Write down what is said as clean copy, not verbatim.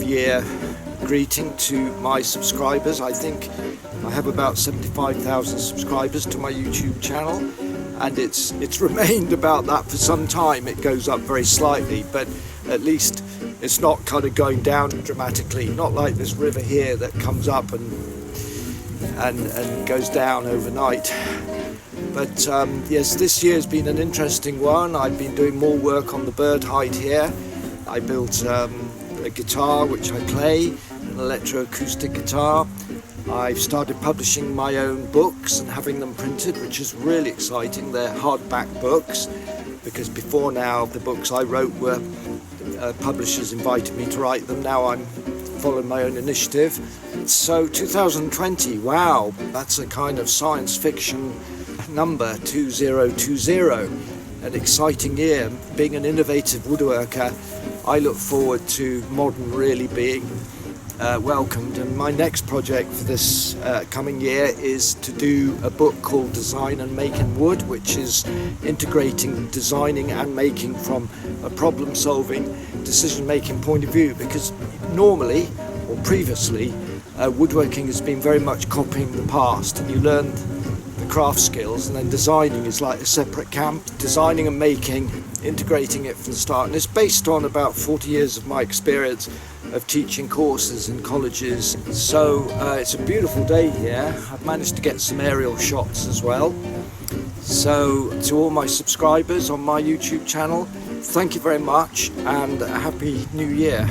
year greeting to my subscribers. I think I have about 75,000 subscribers to my YouTube channel, and it's remained about that for some time. It goes up very slightly, but at least it's not kind of going down dramatically, not like this river here that comes up and goes down overnight. But yes, this year's been an interesting one. I've been doing more work on the bird hide here. I built a guitar which I play, an electroacoustic guitar. I've started publishing my own books and having them printed, which is really exciting. They're hardback books, because before now the books I wrote were publishers invited me to write them. Now I'm following my own initiative. So 2020, wow, that's a kind of science fiction number, 2020, an exciting year. Being an innovative woodworker, I look forward to modern really being welcomed, and my next project for this coming year is to do a book called Design and Make in Wood, which is integrating designing and making from a problem-solving, decision-making point of view, because normally or previously woodworking has been very much copying the past, and you learn the craft skills, and then designing is like a separate camp. Designing and making, integrating it from the start, and it's based on about 40 years of my experience of teaching courses in colleges. So it's a beautiful day here. I've managed to get some aerial shots as well. So to all my subscribers on my YouTube channel, thank you very much, and a happy new year.